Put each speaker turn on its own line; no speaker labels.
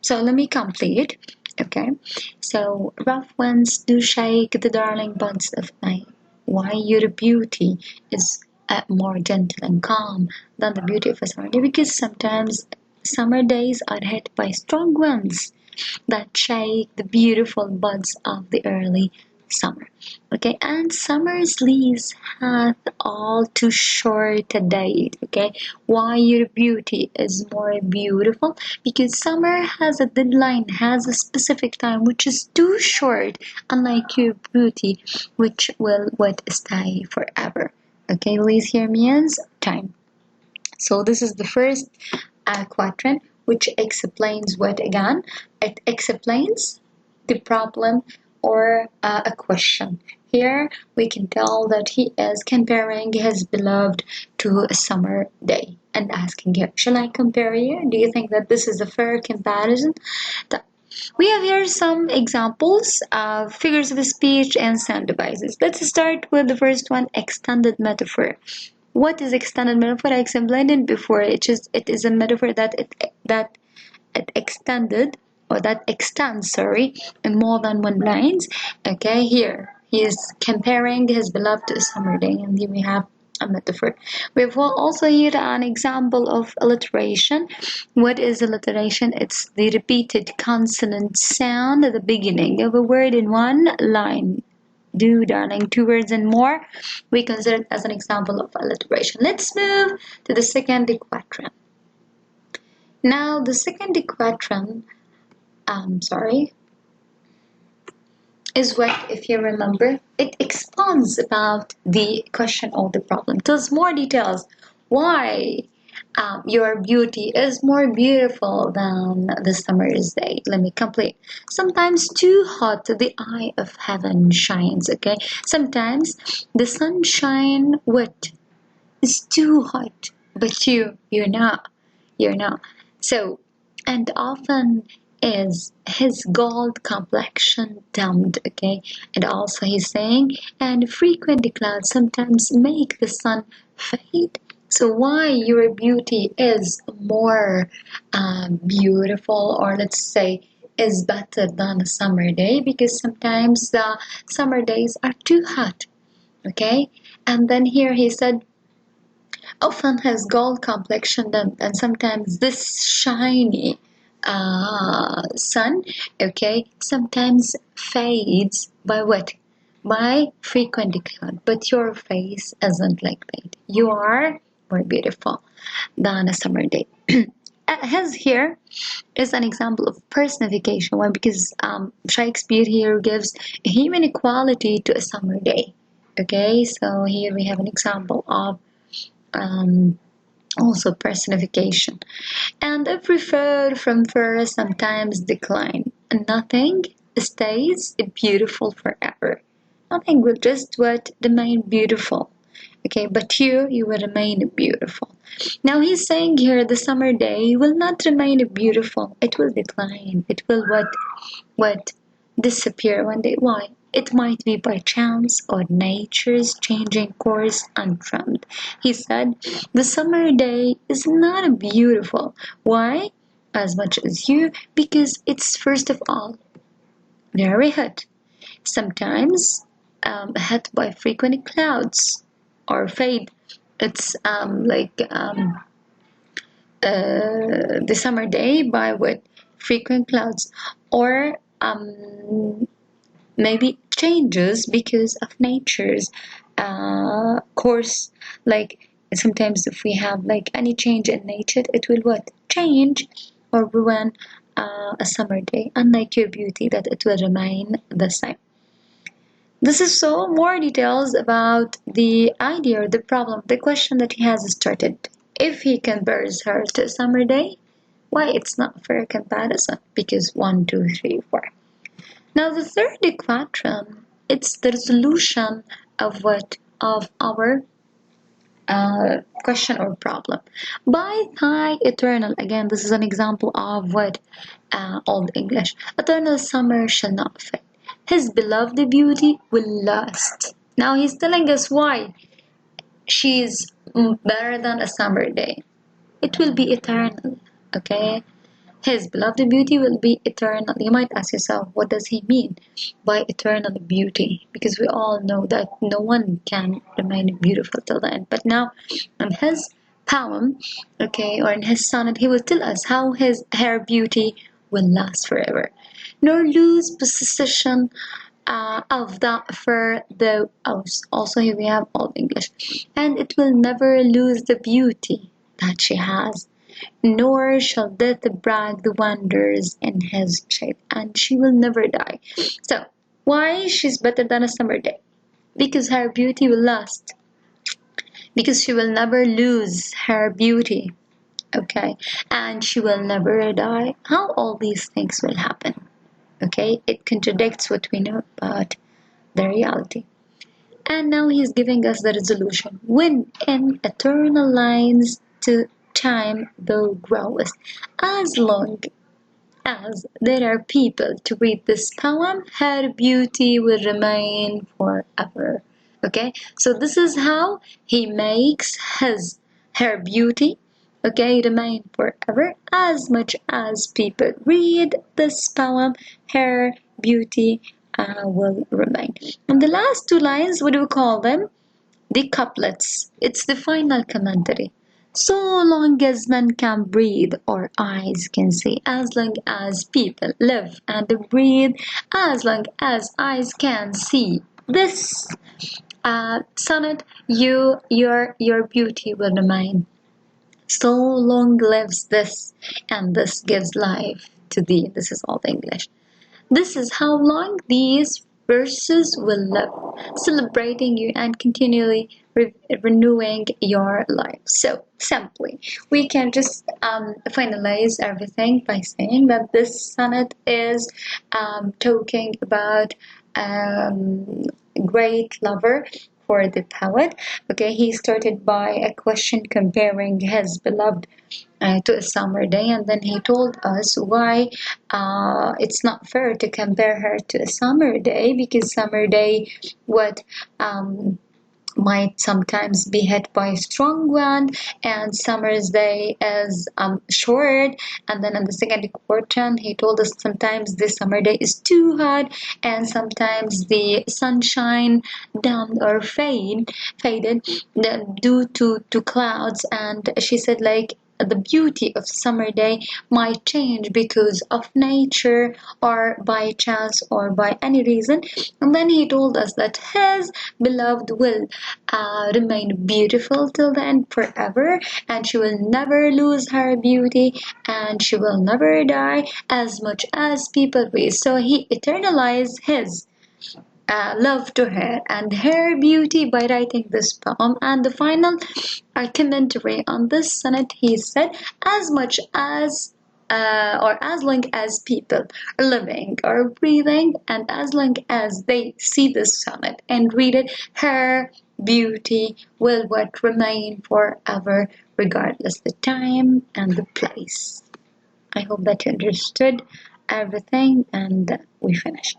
So let me complete. Okay, so rough winds do shake the darling buds of May. Why your beauty is more gentle and calm than the beauty of a summer day? Because sometimes summer days are hit by strong winds that shake the beautiful buds of the early summer. Okay, and summer's leaves hath all too short a date. Okay, why your beauty is more beautiful? Because summer has a deadline, has a specific time which is too short, unlike your beauty, which will what stay forever. Okay, please hear me as time. So this is the first quadrant, which explains what again? It explains the problem or a question. Here we can tell that he is comparing his beloved to a summer day and asking him, shall I compare you? Do you think that this is a fair comparison? We have here some examples of figures of speech and sound devices. Let's start with the first one, extended metaphor. What is extended metaphor? I explained it before. It is a metaphor that it extended or that extends, sorry, in more than one lines. Okay, here he is comparing his beloved to a summer day, and here we have a metaphor. We have also here an example of alliteration. What is alliteration? It's the repeated consonant sound at the beginning of a word in one line. Do, darling, two words and more, we consider it as an example of alliteration. Let's move to the second quadrant. Now, the second quadrant, is what, if you remember, it expands about the question or the problem. It tells more details. Why your beauty is more beautiful than the summer's day. Let me complete. Sometimes too hot, the eye of heaven shines. Okay. Sometimes the sunshine, what is too hot, but you're not. You're not. So, and often is his gold complexion dimmed, okay? And also he's saying, and frequent clouds sometimes make the sun fade. So why your beauty is more beautiful, or let's say is better than a summer day? Because sometimes the summer days are too hot, okay? And then here he said, often has gold complexion and sometimes this shiny sun, okay, sometimes fades by what? By frequent cloud. But your face isn't like that. You are more beautiful than a summer day. His here is an example of personification. Why? Because Shakespeare here gives human equality to a summer day. Okay, so here we have an example of also personification. And every fur from fur sometimes decline, and nothing stays beautiful forever. Nothing will just what remain beautiful. Okay, but you will remain beautiful. Now he's saying here the summer day will not remain beautiful. It will decline. It will what disappear one day. Why? It might be by chance or nature's changing course untrimmed. He said, the summer day is not beautiful. Why? As much as you, because it's first of all very hot. Sometimes hit by frequent clouds or fade. It's the summer day by what? Frequent clouds, or maybe changes because of nature's course. Like sometimes if we have like any change in nature, it will what? Change or ruin a summer day, unlike your beauty that it will remain the same. This is so more details about the idea or the problem, the question that he has started. If he compares her to a summer day, why it's not fair comparison? Because 1, 2, 3, 4. Now the third quadrant, it's the resolution of what? Of our question or problem. By thy eternal, again this is an example of what? Old English. Eternal summer shall not fade. His beloved beauty will last. Now he's telling us why she's better than a summer day. It will be eternal, okay? His beloved beauty will be eternal. You might ask yourself, what does he mean by eternal beauty? Because we all know that no one can remain beautiful till the end. But now, in his poem, okay, or in his sonnet, he will tell us how her beauty will last forever, nor lose possession of that for the also here we have Old English, and it will never lose the beauty that she has, nor shall death brag the wonders in his shade, and she will never die. So why she's better than a summer day? Because her beauty will last, because she will never lose her beauty, okay, and she will never die. How all these things will happen? Okay, it contradicts what we know about the reality. And now he's giving us the resolution. When in eternal lines to time thou growest, as long as there are people to read this poem, her beauty will remain forever. Okay, so this is how he makes her beauty, okay, remain forever. As much as people read this poem, her beauty will remain. And the last two lines, what do we call them? The couplets. It's the final commentary. So long as men can breathe or eyes can see, as long as people live and breathe, as long as eyes can see. This sonnet, your beauty will remain. So long lives this, and this gives life to thee. This is all the English. This is how long these verses will live, celebrating you and continually renewing your life. So simply, we can just finalize everything by saying that this sonnet is talking about great lover for the poet. Okay, he started by a question comparing his beloved to a summer day, and then he told us why it's not fair to compare her to a summer day, because summer day what might sometimes be hit by a strong wind, and summer's day is short. And then in the second quatrain he told us sometimes the summer day is too hot, and sometimes the sunshine dimmed or faded due to clouds. And she said like the beauty of summer day might change because of nature or by chance or by any reason. And then he told us that his beloved will remain beautiful till the end forever, and she will never lose her beauty, and she will never die as much as people will. So he eternalized his love to her and her beauty by writing this poem. And the final commentary on this sonnet, he said, as much as or as long as people are living or breathing, and as long as they see this sonnet and read it, her beauty will what remain forever, regardless the time and the place. I hope that you understood everything, and we finished.